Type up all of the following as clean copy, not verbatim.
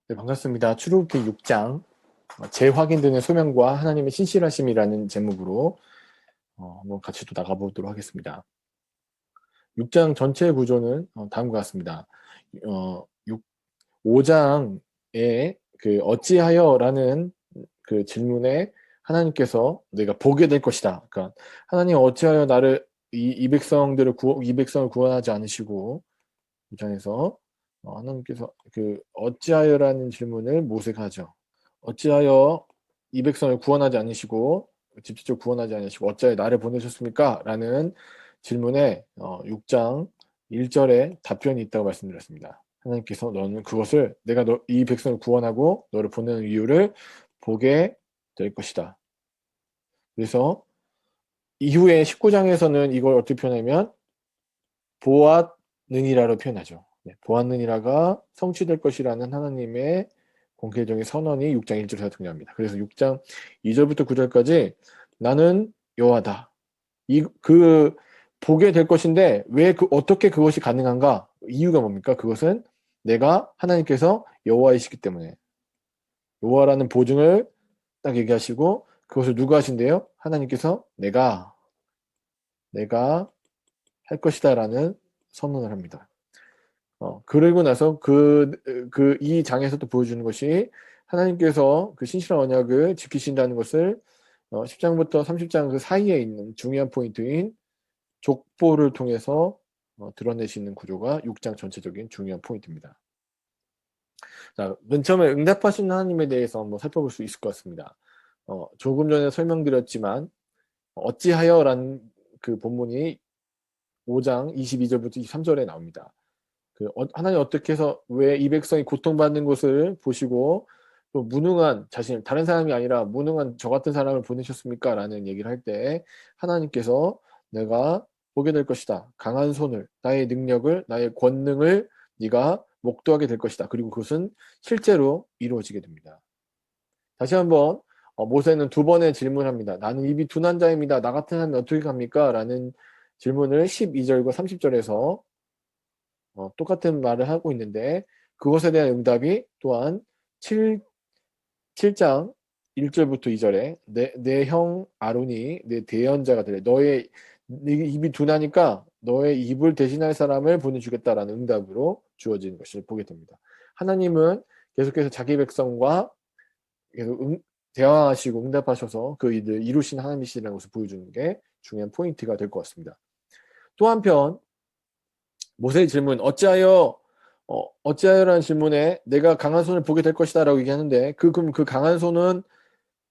네, 반갑습니다. 출애굽기 6장 재확인되는 소명과 하나님의 신실하심이라는 제목으로 한번 같이 또 나가보도록 하겠습니다. 6장 전체 구조는 다음과 같습니다. 5장에 그 어찌하여라는 그 질문에 하나님께서 내가 보게 될 것이다. 그러니까 하나님 어찌하여 나를 이 백성을 구원하지 않으시고 6장에서 하나님께서 그 어찌하여라는 질문을 모세가 하죠. 어찌하여 이 백성을 구원하지 않으시고 직접적으로 구원하지 않으시고 어찌하여 나를 보내셨습니까? 라는 질문에 6장 1절에 답변이 있다고 말씀드렸습니다. 하나님께서 너는 그것을 내가 이 백성을 구원하고 너를 보내는 이유를 보게 될 것이다. 그래서 이후에 19장에서는 이걸 어떻게 표현하면 보았느니라로 표현하죠. 보았느니라가 성취될 것이라는 하나님의 공개적인 선언이 6장 1절에서 등장합니다. 그래서 6장 2절부터 9절까지 나는 여호와다. 그 보게 될 것인데 왜 어떻게 그것이 가능한가? 이유가 뭡니까? 그것은 내가 하나님께서 여호와이시기 때문에 여호와라는 보증을 딱 얘기하시고 그것을 누가 하신대요? 하나님께서 내가 할 것이다라는 선언을 합니다. 그러고 나서 이 장에서 또 보여주는 것이 하나님께서 그 신실한 언약을 지키신다는 것을 10장부터 30장 그 사이에 있는 중요한 포인트인 족보를 통해서 드러내시는 구조가 6장 전체적인 중요한 포인트입니다. 자, 맨 처음에 응답하신 하나님에 대해서 한번 살펴볼 수 있을 것 같습니다. 조금 전에 설명드렸지만 어찌하여라는 그 본문이 5장 22절부터 23절에 나옵니다. 하나님 어떻게 해서 왜 이 백성이 고통받는 것을 보시고 또 무능한 자신, 다른 사람이 아니라 무능한 저 같은 사람을 보내셨습니까? 라는 얘기를 할 때 하나님께서 내가 보게 될 것이다. 강한 손을, 나의 능력을, 나의 권능을 네가 목도하게 될 것이다. 그리고 그것은 실제로 이루어지게 됩니다. 다시 한번 모세는 두 번의 질문합니다. 나는 입이 둔한 자입니다. 나 같은 사람이 어떻게 갑니까? 라는 질문을 12절과 30절에서 똑같은 말을 하고 있는데 그것에 대한 응답이 또한 7장 1절부터 2절에 내 형 아론이 내 대언자가 되래. 네 입이 둔하니까 너의 입을 대신할 사람을 보내주겠다라는 응답으로 주어지는 것을 보게 됩니다. 하나님은 계속해서 자기 백성과 계속 대화하시고 응답하셔서 그 일을 이루신 하나님이시라는 것을 보여주는 게 중요한 포인트가 될 것 같습니다. 또 한편 모세의 질문 어찌하여라는 질문에 내가 강한 손을 보게 될 것이다 라고 얘기하는데 그럼 그 강한 손은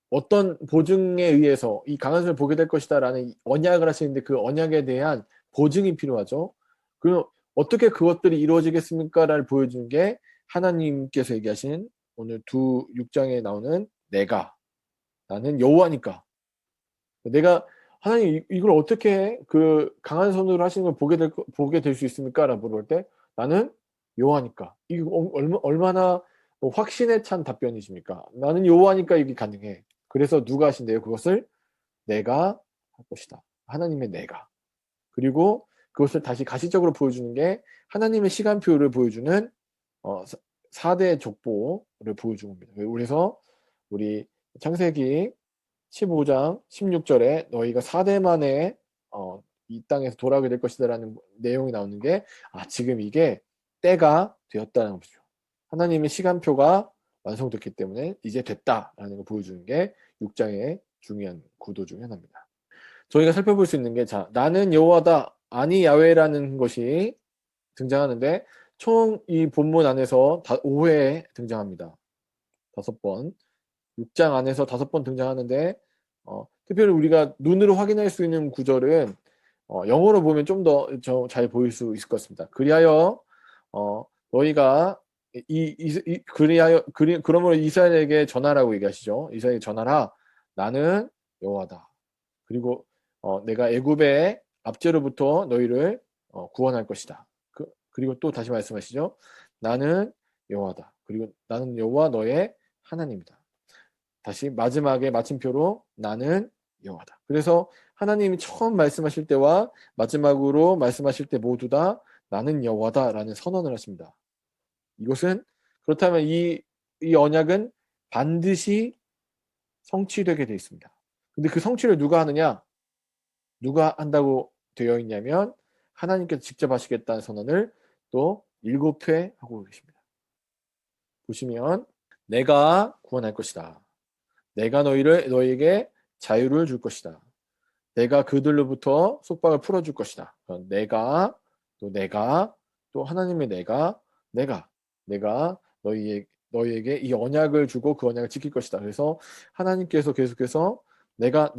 어떤 보증에 의해서 이 강한 손을 보게 될 것이다 라는 언약을 하시는데 그 언약에 대한 보증이 필요하죠. 그럼 어떻게 그것들이 이루어지겠습니까? 라를 보여주는 게 하나님께서 얘기하신 오늘 6장에 나오는 나는 여호와니까 내가 하나님 이걸 어떻게 그 강한 손으로 하시는 걸 보게 될 수 있습니까? 라고 물을 때 나는 여호와니까. 이거 얼마나 확신에 찬 답변이십니까? 나는 여호와니까 이게 가능해. 그래서 누가 하신대요? 그것을 내가 할 것이다. 하나님의 내가. 그리고 그것을 다시 가시적으로 보여주는 게 하나님의 시간표를 보여주는 4대 족보를 보여준 겁니다. 그래서 우리 창세기 15장 16절에 너희가 4대 만에 이 땅에서 돌아오게 될 것이다 라는 내용이 나오는 게 지금 이게 때가 되었다는 것이죠. 하나님의 시간표가 완성됐기 때문에 이제 됐다라는 걸 보여주는 게 6장의 중요한 구도 중 하나입니다. 저희가 살펴볼 수 있는 게 나는 여호와다 아니 야훼라는 것이 등장하는데 총 이 본문 안에서 5회 등장합니다. 5번. 6장 안에서 5번 등장하는데 특별히 우리가 눈으로 확인할 수 있는 구절은 영어로 보면 좀 더 잘 보일 수 있을 것 같습니다. 그리하여 너희가 그러므로 이스라엘에게 전하라고 얘기하시죠. 이스라엘에게 전하라. 나는 여호와다. 그리고 내가 애굽의 압제로부터 너희를 구원할 것이다. 그리고 또 다시 말씀하시죠. 나는 여호와다. 그리고 나는 여호와 너의 하나님이다. 다시 마지막에 마침표로 나는 여호와다. 그래서 하나님이 처음 말씀하실 때와 마지막으로 말씀하실 때 모두 다 나는 여호와다라는 선언을 하십니다. 이것은 그렇다면 이 언약은 반드시 성취되게 되어 있습니다. 근데 그 성취를 누가 하느냐? 누가 한다고 되어 있냐면 하나님께서 직접 하시겠다는 선언을 또 7회 하고 계십니다. 보시면 내가 구원할 것이다. 내가 너희에게 자유를 줄 것이다. 내가 그들로부터 속박을 풀어줄 것이다. 내가 또 하나님의 내가 너희에게 이 언약을 주고 그 언약을 지킬 것이다. 그래서 하나님께서 계속해서 내가라고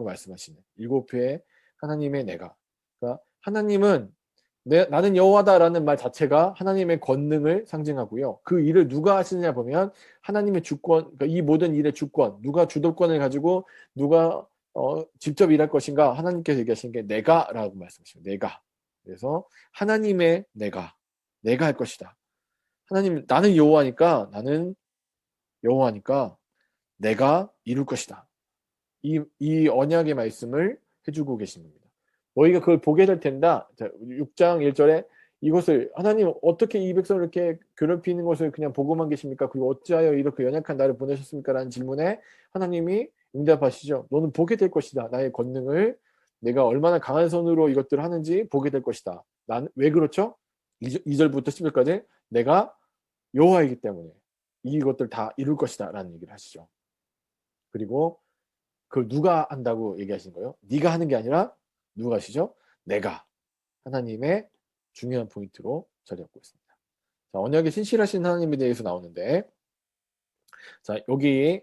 말씀하시는 7회의 하나님의 내가. 그러니까 하나님은 나는 여호와다라는 말 자체가 하나님의 권능을 상징하고요. 그 일을 누가 하시느냐 보면 하나님의 주권, 그러니까 이 모든 일의 주권, 누가 주도권을 가지고 누가 직접 일할 것인가 하나님께서 얘기하시는 게 내가라고 말씀하십니다. 내가. 그래서 하나님의 내가 할 것이다. 하나님 나는 여호와니까 내가 이룰 것이다. 이 언약의 말씀을 해주고 계신 겁니다. 너희가 그걸 보게 될 텐다. 6장 1절에 이것을 하나님 어떻게 이 백성을 이렇게 괴롭히는 것을 그냥 보고만 계십니까? 그리고 어찌하여 이렇게 연약한 나를 보내셨습니까? 라는 질문에 하나님이 응답하시죠. 너는 보게 될 것이다. 나의 권능을 내가 얼마나 강한 손으로 이것들을 하는지 보게 될 것이다. 왜 그렇죠? 2절부터 10절까지 내가 여호와이기 때문에 이것들 다 이룰 것이다 라는 얘기를 하시죠. 그리고 그걸 누가 한다고 얘기하시는 거예요? 네가 하는 게 아니라 누가 하시죠? 내가. 하나님의 중요한 포인트로 자리 잡고 있습니다. 자, 언약에 신실하신 하나님에 대해서 나오는데 자, 여기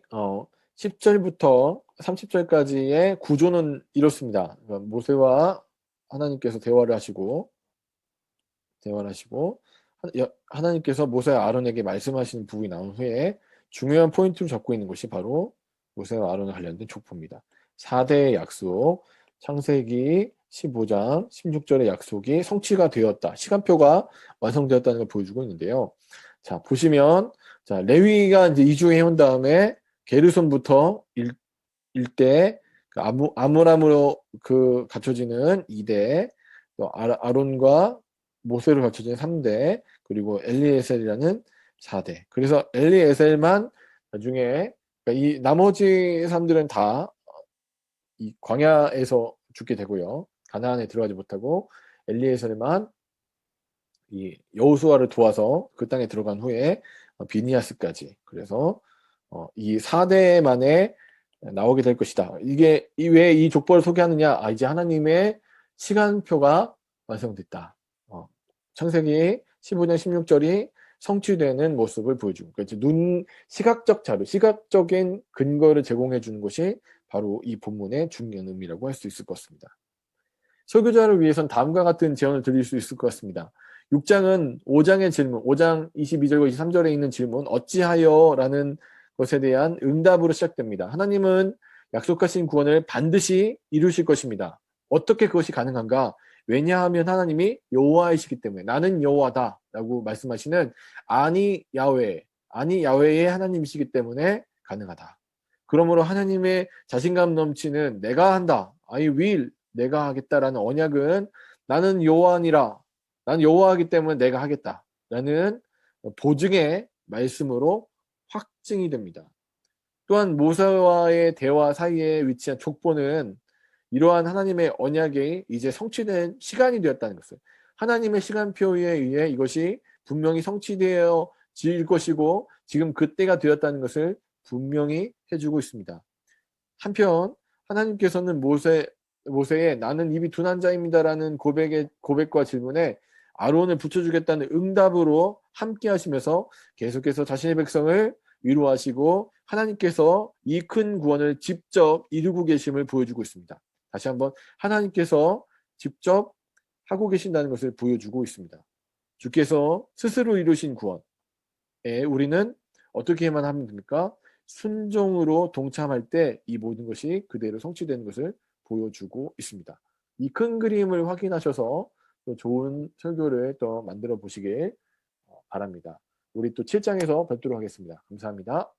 10절부터 30절까지의 구조는 이렇습니다. 그러니까 모세와 하나님께서 대화를 하시고 하나님께서 모세와 아론에게 말씀하시는 부분이 나온 후에 중요한 포인트로 잡고 있는 것이 바로 모세와 아론에 관련된 족보입니다. 4대의 약속, 창세기 15장 16절의 약속이 성취가 되었다. 시간표가 완성되었다는 걸 보여주고 있는데요. 자, 보시면 자, 레위가 이제 이주해 온 다음에 게르손부터 1대 아므람으로 갖춰지는 2대 또 아론과 모세로 갖춰진 3대 그리고 엘리에셀이라는 4대. 그래서 엘리에셀만 나중에 그러니까 이 나머지 사람들은 다 이 광야에서 죽게 되고요. 가나안에 들어가지 못하고 엘리에셀만 이 여호수아를 도와서 그 땅에 들어간 후에 비니아스까지. 그래서 이 4대만에 나오게 될 것이다. 이게 왜 이 족보를 소개하느냐? 이제 하나님의 시간표가 완성됐다. 창세기 15장 16절이 성취되는 모습을 보여주고 그러니까 시각적 자료, 시각적인 근거를 제공해 주는 것이 바로 이 본문의 중요한 의미라고 할 수 있을 것 같습니다. 설교자를 위해선 다음과 같은 제언을 드릴 수 있을 것 같습니다. 6장은 5장의 질문, 5장 22절과 23절에 있는 질문, 어찌하여? 라는 것에 대한 응답으로 시작됩니다. 하나님은 약속하신 구원을 반드시 이루실 것입니다. 어떻게 그것이 가능한가? 왜냐하면 하나님이 여호와이시기 때문에 나는 여호와다 라고 말씀하시는 아니 야훼의 하나님이시기 때문에 가능하다. 그러므로 하나님의 자신감 넘치는 내가 한다. I will. 내가 하겠다라는 언약은 나는 여호와니라. 나는 여호와이기 때문에 내가 하겠다. 라는 보증의 말씀으로 확증이 됩니다. 또한 모세와의 대화 사이에 위치한 족보는 이러한 하나님의 언약이 이제 성취된 시간이 되었다는 것을 하나님의 시간표에 의해 이것이 분명히 성취되어질 것이고 지금 그때가 되었다는 것을 분명히 해주고 있습니다. 한편 하나님께서는 모세의 나는 입이 둔한 자입니다라는 고백과 질문에 아론을 붙여주겠다는 응답으로 함께 하시면서 계속해서 자신의 백성을 위로하시고 하나님께서 이 큰 구원을 직접 이루고 계심을 보여주고 있습니다. 다시 한번 하나님께서 직접 하고 계신다는 것을 보여주고 있습니다. 주께서 스스로 이루신 구원에 우리는 어떻게만 하면 됩니까? 순종으로 동참할 때 이 모든 것이 그대로 성취되는 것을 보여주고 있습니다. 이 큰 그림을 확인하셔서 또 좋은 설교를 또 만들어 보시길 바랍니다. 우리 또 7장에서 뵙도록 하겠습니다. 감사합니다.